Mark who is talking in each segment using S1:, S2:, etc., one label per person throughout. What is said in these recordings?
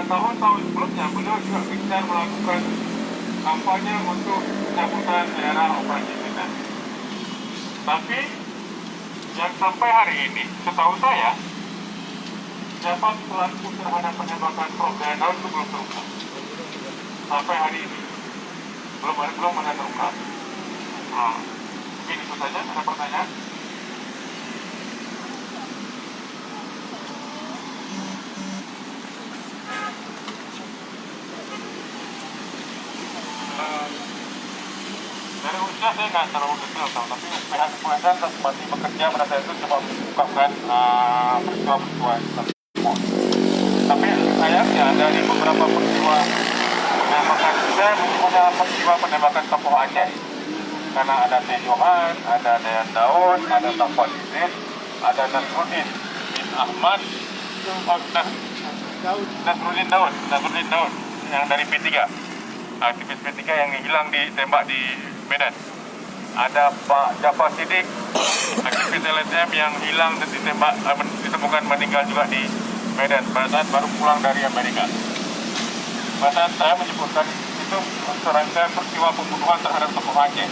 S1: tahun-tahun sebelumnya beliau juga gencar melakukan kampanye untuk pencabutan daerah operasi militer. Tapi yang sampai hari ini, setahu saya, siapa pelaku terhadap penembakan Prof. Daud itu belum terungkap. Sampai hari ini belum ada terungkap. Nah, mungkin itu saja. Ada pertanyaan? Dari usia saya nggak terlalu detail, tapi pihak kepolisian seperti bekerja pada saat itu coba mengungkapkan peristiwa-peristiwa tersebut. Tapi sayangnya dari beberapa peristiwa penembakan, saya menyebutnya peristiwa penembakan tokoh Aceh. Karena ada Teh Johan, ada Dayan Daud, ada Tafwan Idris, ada Nasruddin bin Ahmad, Nasruddin Daud yang dari P3, aktivis P3 yang hilang ditembak di Medan. Ada Pak Jafar Siddiq, aktivis LSM yang hilang dan ditemukan meninggal juga di Medan pada saat baru pulang dari Amerika. Pada saat saya menyebutkan itu serangkaian peristiwa pembunuhan terhadap tokoh Aceh.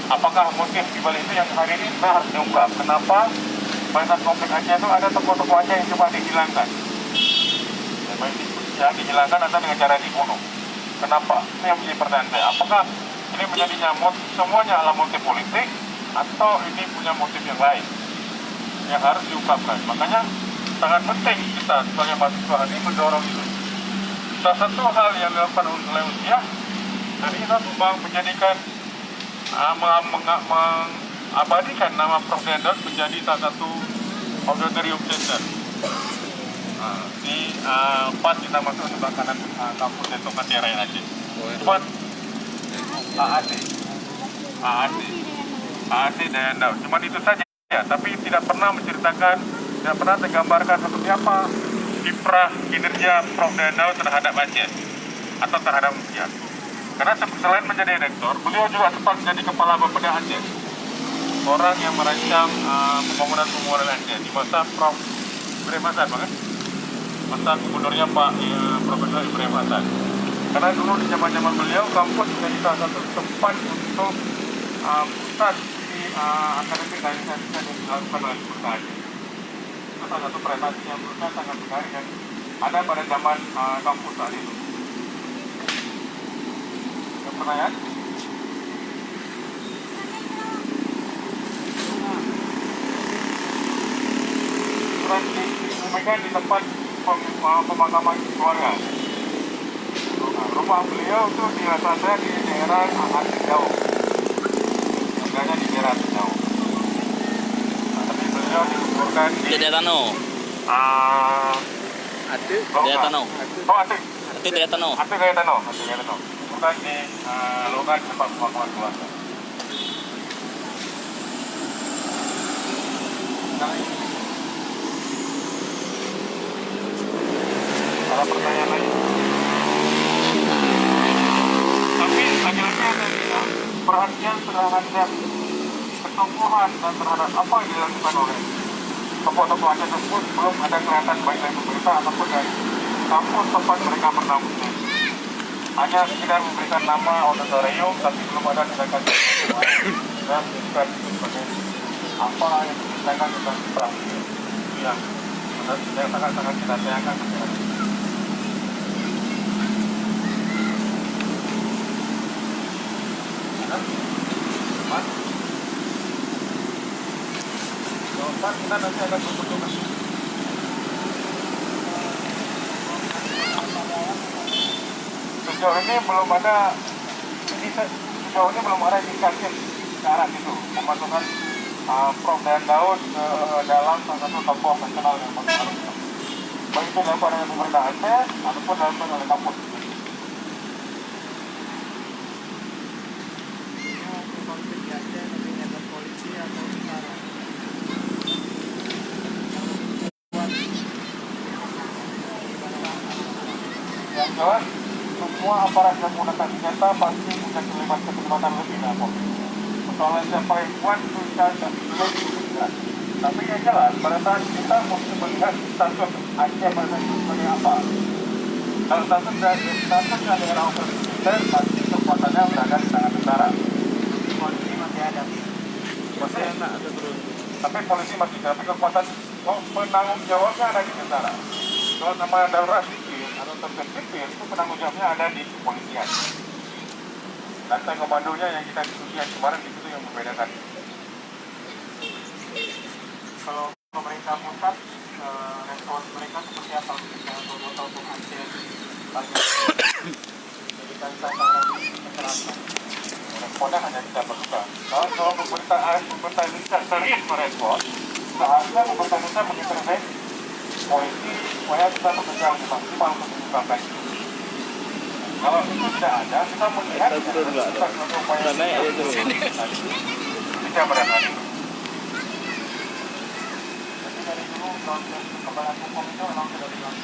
S1: Apakah motif di balik itu yang hari ini harus diungkap? Kenapa pada saat konflik Aceh itu ada tokoh-tokoh Aceh yang coba dihilangkan? Yang dihilangkan atau dengan cara dibunuh? Kenapa? Itu yang menjadi pertanyaan saya. Apakah ini menjadi nyamut semuanya adalah motif politik atau ini punya motif yang lain yang harus diungkapkan? Makanya sangat penting kita sebagai mahasiswa ini mendorong itu. Salah satu hal yang dilakukan oleh Unsiyah dari itu menjadikan mengabadikan nama Prof. Daud menjadi salah satu auditorium center di pas kita masuk sebelah kanan kampus Detok Raya Aceh. Cuman AAD Dayan Daud. Cuman itu saja ya, tapi tidak pernah menceritakan, tidak pernah tergambarkan seperti apa kiprah kinerja Prof. Dayan Daud terhadap Aceh atau terhadap Unsiyah. Karena selain menjadi rektor, beliau juga sempat menjadi kepala Bapeda Aceh, orang yang merancang pembangunan Aceh di masa Prof. Ibrahim Hasan, masa gubernurnya Pak Profesor Ibrahim Hasan. Karena dulu di zaman beliau kampus menjadi salah satu tempat untuk pusat di akademik dan riset yang dilakukan oleh Bapeda Aceh. Itu salah satu prestasi yang menurut saya sangat menarik dan ada pada zaman kampus saat itu. Pertanyaan? Surat disampaikan di tempat pemakaman keluarga. Rumah beliau itu dirasa di daerah Aceh Jauh. Tinggalnya di daerah Aceh Jauh. Tapi beliau dikuburkan di
S2: Dayatano. Dayatano.
S1: Oh, Aceh.
S2: Dayatano.
S1: Aceh Dayatano. Bukan di lokasi tempat pemakaman keluarga. Ada pertanyaan lain? Tapi lagi-lagi ada perhatian terhadap ketokohan dan terhadap apa yang dilakukan oleh tokoh-tokoh Aceh tersebut belum ada kelihatan baik dari pemerintah ataupun dari kampus tempat mereka bernaung. Hanya sekedar memberikan nama auditorium, tapi belum ada tindakan dan bukan sebagai apa yang diceritakan tentang kiprah yang sangat-sangat kita sayangkan. Jawaban kita nanti akan berbentuk. Sejauh ini belum ada indikasi ke arah itu memasukkan Prof. Dayan Daud ke dalam salah satu tokoh nasional yang berpengaruh. Baik itu dilakukan oleh pemerintah Aceh ataupun dilakukan oleh kampus.
S3: Konflik di Aceh lebih ada polisi atau tentara?
S1: Yang jelas semua aparat yang menggunakan senjata pasti punya keterlibatan lebih dalam. Soalnya siapa yang buat itu tidak. Tapi yang jelas pada saat kita mesti melihat status Aceh pada saat itu sebagai apa. Kalau status dari daerah operasi militer, pasti kekuatannya berada di tangan tentara.
S3: Polisi masih ada.
S1: Masih enak ada terus. Tapi polisi masih ada, tapi kekuatan penanggung jawabnya ada di tentara. Kalau namanya darurat sipil atau tertib sipil, itu penanggung jawabnya ada di kepolisian. Rantai komandonya yang kita diskusikan kemarin itu yang membedakan.
S3: Kalau pemerintah pusat, respons mereka seperti apa? Misalnya untuk Aceh, jadi kan sasaran kekerasan.
S1: Responnya hanya kita berduka. Kalau pemerintah Indonesia serius merespon, seharusnya pemerintah Indonesia mengintervensi polisi supaya kita bekerja lebih maksimal untuk mengungkapkan itu. Kalau itu tidak ada, kita melihat kita upaya bisa berani.
S3: Jadi dari dulu proses perkembangan hukum itu memang sudah dilakukan.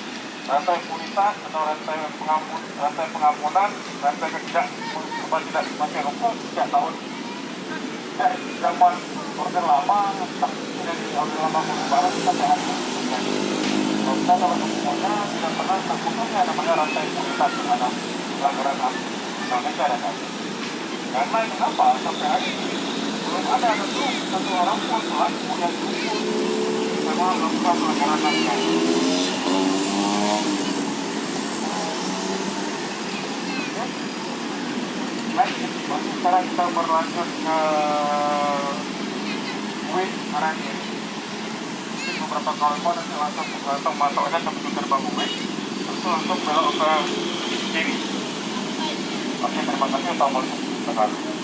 S1: Rantai punitan atau rantai pengampunan, rantai tidak dipakai hukum sejak tahun zaman Orde Lama, dari Orde Lama Barat sampai hari ini. Kita kalau hukumnya tidak pernah terputusnya namanya rantai punitan terhadap pelanggaran HAM Indonesia dan HAM. Karena kenapa sampai hari ini belum ada satu orang pun pelaku yang dihukum memang melakukan pelanggaran HAM. Baik, sekarang kita berlanjut ke Wing Arani. Mungkin beberapa korban nanti langsung masuk aja ke pintu gerbang Wing, terus langsung belok ke kiri. Oke, terima kasih. Assalamualaikum.